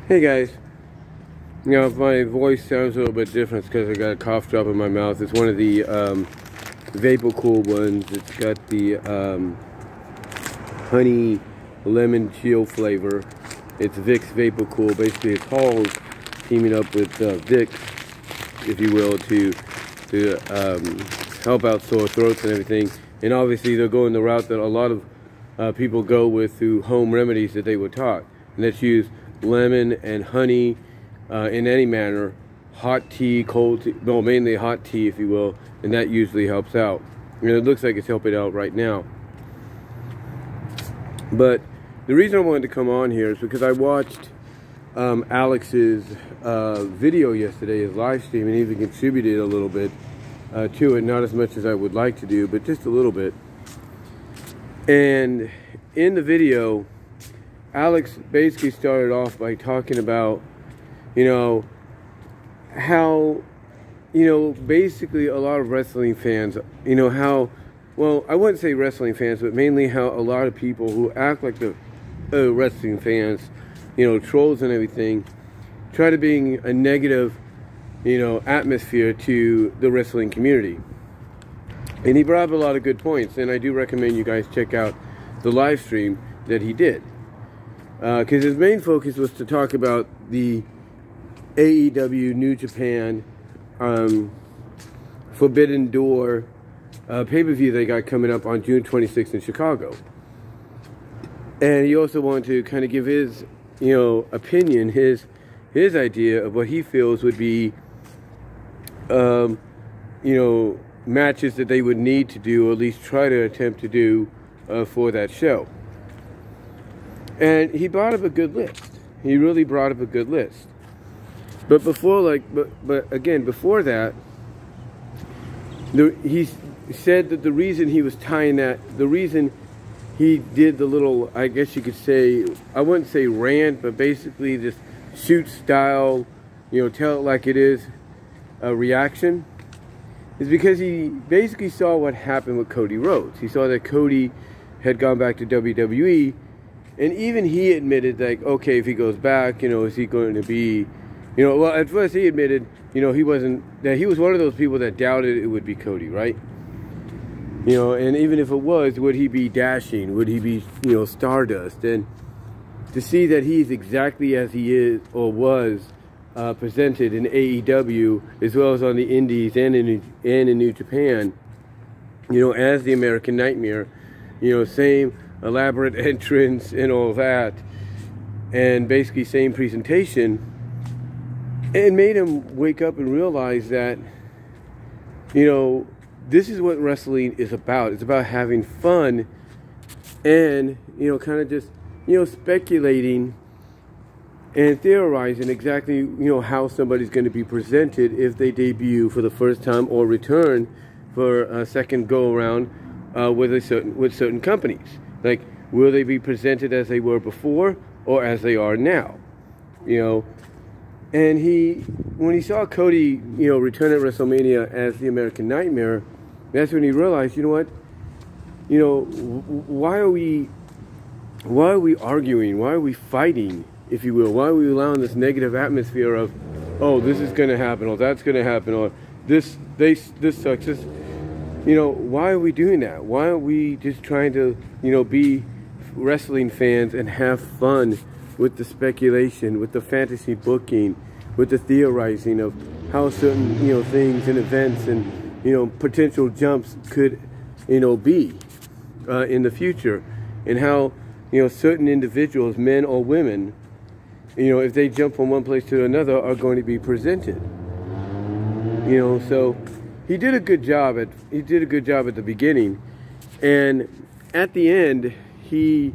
Hey guys, you know, if my voice sounds a little bit different, it's because I got a cough drop in my mouth. It's one of the Vapor Cool ones. It's got the honey lemon chill flavor. It's Vicks Vapor Cool. Basically, it's Halls teaming up with Vicks, if you will, to help out sore throats and everything. And obviously, they're going the route that a lot of people go with through home remedies that they were taught, and that's use lemon and honey in any manner, hot tea, cold tea, no, mainly hot tea, if you will, and that usually helps out. And it looks like it's helping out right now. But the reason I wanted to come on here is because I watched Alex's video yesterday, his live stream, and even contributed a little bit to it, not as much as I would like to do, but just a little bit. And in the video, Alex basically started off by talking about, you know, how, you know, basically a lot of wrestling fans, you know, how, well, I wouldn't say wrestling fans, but mainly how a lot of people who act like the wrestling fans, you know, trolls and everything, try to bring a negative, you know, atmosphere to the wrestling community. And he brought up a lot of good points, and I do recommend you guys check out the live stream that he did. Because his main focus was to talk about the AEW New Japan Forbidden Door pay-per-view they got coming up on June 26th in Chicago. And he also wanted to kind of give his, you know, opinion, his idea of what he feels would be, you know, matches that they would need to do, or at least try to attempt to do for that show. And he brought up a good list. He really brought up a good list. But before, but again, before that, he said that the reason he was tying that, the reason he did the little, I guess you could say, I wouldn't say rant, but basically this shoot style, you know, tell it like it is, reaction, is because he basically saw what happened with Cody Rhodes. He saw that Cody had gone back to WWE, and even he admitted, like, okay, if he goes back, you know, is he going to be, you know, well, at first he admitted, you know, he was one of those people that doubted it would be Cody, right? You know, and even if it was, would he be dashing? Would he be, you know, Stardust? And to see that he's exactly as he is or was presented in AEW, as well as on the Indies and in New Japan, you know, as the American Nightmare, you know, same elaborate entrance and all that, and basically same presentation, it made him wake up and realize that, you know, this is what wrestling is about. It's about having fun and, you know, kind of just, you know, speculating and theorizing exactly, you know, how somebody's going to be presented if they debut for the first time or return for a second go around with certain companies. Like, will they be presented as they were before or as they are now? You know, and when he saw Cody, you know, return at WrestleMania as the American Nightmare, that's when he realized, you know what, you know, why are we arguing? Why are we fighting, if you will? Why are we allowing this negative atmosphere of, oh, this is going to happen, or that's going to happen, or this sucks. This, you know, why are we doing that? Why aren't we just trying to, you know, be wrestling fans and have fun with the speculation, with the fantasy booking, with the theorizing of how certain, you know, things and events and, you know, potential jumps could, you know, be in the future, and how, you know, certain individuals, men or women, you know, if they jump from one place to another, are going to be presented. You know, so he did a good job at the beginning, and at the end, he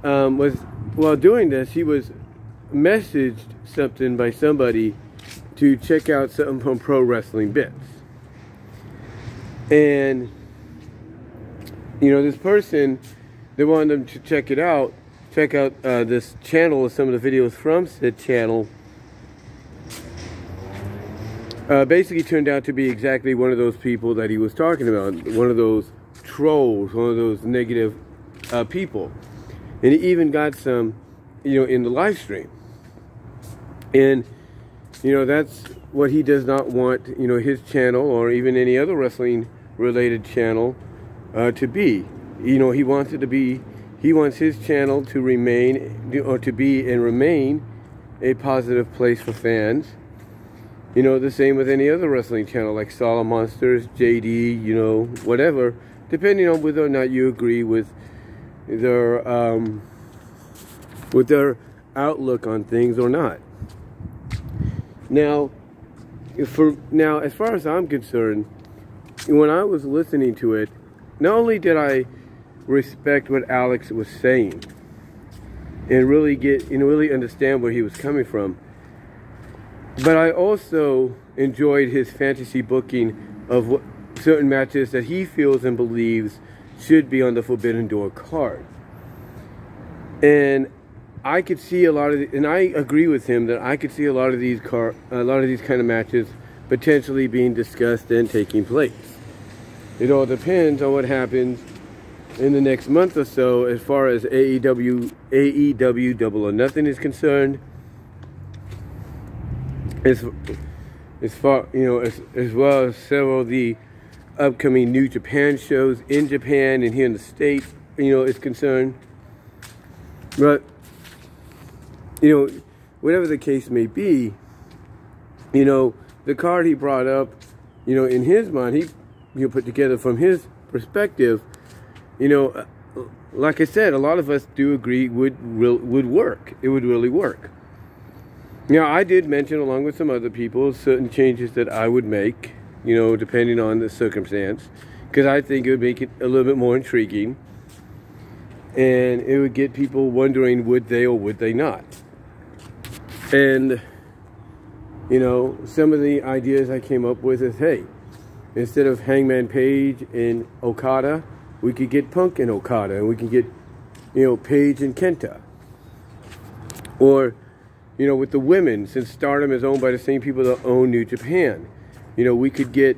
was, while doing this, he was messaged something by somebody to check out something from Pro Wrestling Bits. And, you know, this person, they wanted them to check out this channel or some of the videos from said channel. Basically turned out to be exactly one of those people that he was talking about, one of those trolls, one of those negative people. And he even got some, you know, in the live stream. And, you know, that's what he does not want, you know, his channel or even any other wrestling-related channel to be. You know, he wants it to be, he wants his channel to remain, or to be and remain a positive place for fans. You know, the same with any other wrestling channel, like Solid Monsters, JD, you know, whatever, depending on whether or not you agree with their outlook on things or not. Now, as far as I'm concerned, when I was listening to it, not only did I respect what Alex was saying and really really understand where he was coming from, but I also enjoyed his fantasy booking of certain matches that he feels and believes should be on the Forbidden Door card. And I could see a lot of, and I agree with him that I could see a lot of these kind of matches potentially being discussed and taking place. It all depends on what happens in the next month or so as far as AEW Double or Nothing is concerned. As far, you know, as well as several of the upcoming New Japan shows in Japan and here in the States, you know, is concerned. But, you know, whatever the case may be, you know, the card he brought up, you know, in his mind, he put together from his perspective, you know, like I said, a lot of us do agree would work. It would really work. Now, I did mention, along with some other people, certain changes that I would make, you know, depending on the circumstance, because I think it would make it a little bit more intriguing, and it would get people wondering, would they or would they not? And, you know, some of the ideas I came up with is, hey, instead of Hangman Page and Okada, we could get Punk and Okada, and we can get, you know, Page and Kenta. Or, you know, with the women, since Stardom is owned by the same people that own New Japan, you know, we could get,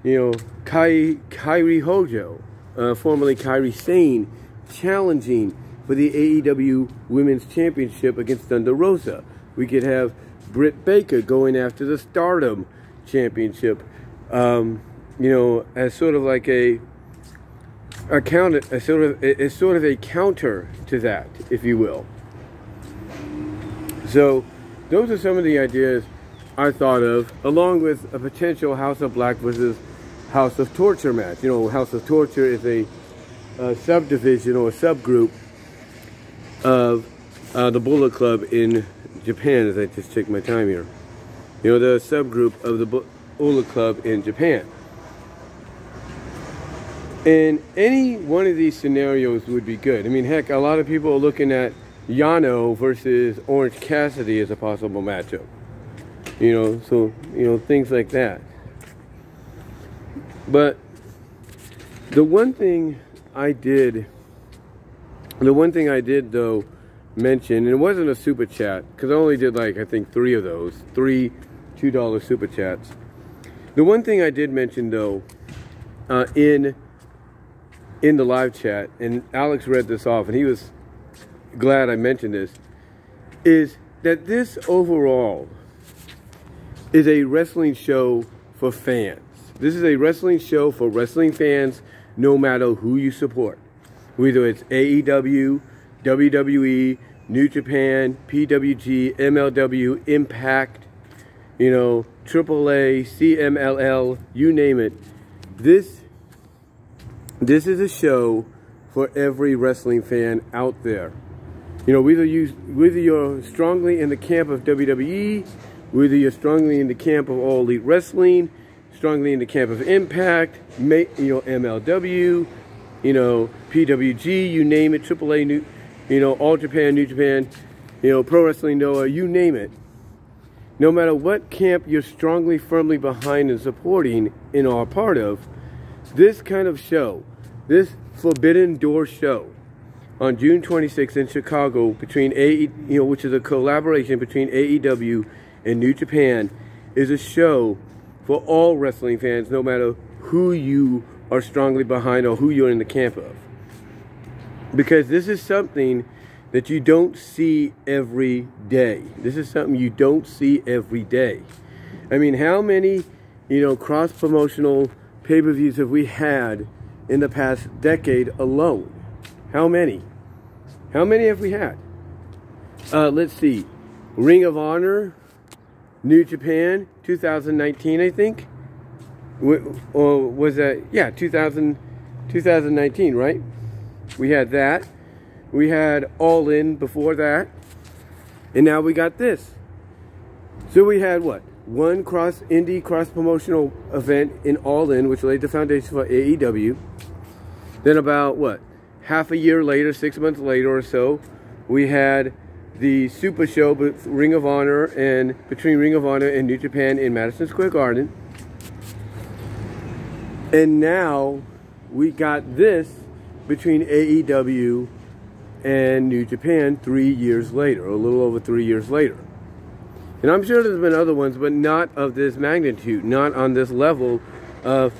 you know, Kairi Hojo, formerly Kairi Sane, challenging for the AEW Women's Championship against Thunder Rosa. We could have Britt Baker going after the Stardom Championship, you know, as sort of like a counter to that, if you will. So, those are some of the ideas I thought of, along with a potential House of Black versus House of Torture match. You know, House of Torture is a subdivision or a subgroup of the Bullet Club in Japan, as I just checked my time here. You know, the subgroup of the Bullet Club in Japan. And any one of these scenarios would be good. I mean, heck, a lot of people are looking at Yano versus Orange Cassidy as a possible matchup. You know, so, you know, things like that. But the one thing I did though mention, and it wasn't a super chat, because I only did like, I think 3 of those, 3 $2 super chats. The one thing I did mention though, in the live chat, and Alex read this off, and he was glad I mentioned this, is that this overall is a wrestling show for fans. This is a wrestling show for wrestling fans, no matter who you support. Whether it's AEW, WWE, New Japan, PWG, MLW, Impact, you know, AAA, CMLL, you name it. This is a show for every wrestling fan out there. You know, whether you're strongly in the camp of WWE, whether you're strongly in the camp of All Elite Wrestling, strongly in the camp of Impact, you know, MLW, you know, PWG, you name it, AAA, you know, All Japan, New Japan, you know, Pro Wrestling Noah, you name it. No matter what camp you're strongly, firmly behind and supporting and are part of, this kind of show, this Forbidden Door show, on June 26th in Chicago, between which is a collaboration between AEW and New Japan, is a show for all wrestling fans, no matter who you are strongly behind or who you're in the camp of. Because this is something that you don't see every day. This is something you don't see every day. I mean, how many, you know, cross-promotional pay-per-views have we had in the past decade alone? How many? How many have we had? Let's see. Ring of Honor, New Japan, 2019, I think. Or was that, yeah, 2019, right? We had that. We had All In before that. And now we got this. So we had what? One indie cross-promotional event in All In, which laid the foundation for AEW. Then about, what, half a year later, 6 months later or so, we had the Super Show with Ring of Honor and between Ring of Honor and New Japan in Madison Square Garden. And now we got this between AEW and New Japan 3 years later, or a little over 3 years later. And I'm sure there's been other ones, but not of this magnitude, not on this level of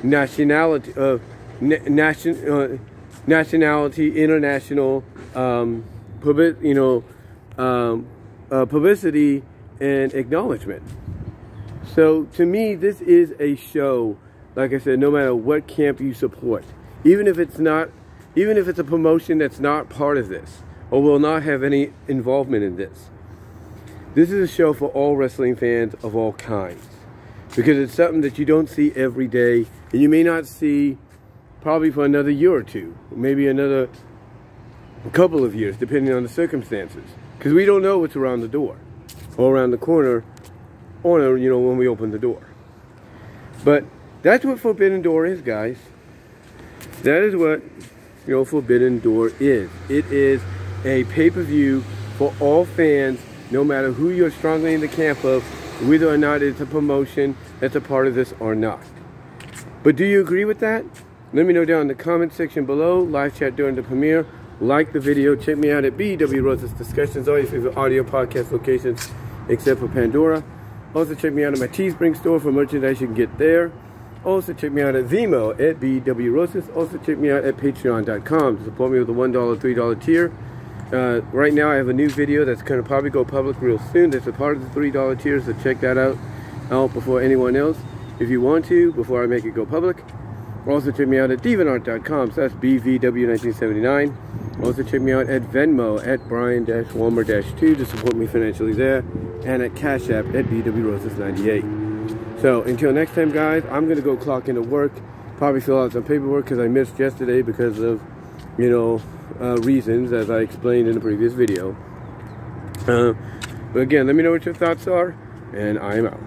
nationality, nationality, international, publicity and acknowledgement. So to me, this is a show, like I said, no matter what camp you support, even if it's a promotion that's not part of this or will not have any involvement in this. This is a show for all wrestling fans of all kinds, because it's something that you don't see every day, and you may not see probably for another year or two, maybe another couple of years, depending on the circumstances, because we don't know what's around the door or around the corner, or you know, when we open the door. But that's what Forbidden Door is, guys. That is what, you know, Forbidden Door is. It is a pay-per-view for all fans, no matter who you're strongly in the camp of, whether or not it's a promotion that's a part of this or not. But do you agree with that? Let me know down in the comment section below. Live chat during the premiere. Like the video. Check me out at VENMO Roses Discussions, all your favorite audio podcast locations except for Pandora. Also check me out at my Teespring store for merchandise you can get there. Also check me out at Venmo at VENMO Roses. Also check me out at patreon.com to support me with a $1, $3 tier. Right now I have a new video that's going to probably go public real soon. That's a part of the $3 tier, so check that out before anyone else if you want to, before I make it go public. Also check me out at deviantart.com, so that's BVW1979. Also check me out at Venmo at Brian-Walmer-2 to support me financially there, and at Cash App at BWRoses98. So until next time, guys, I'm going to go clock into work, probably fill out some paperwork because I missed yesterday because of, you know, reasons, as I explained in the previous video. But again, let me know what your thoughts are, and I'm out.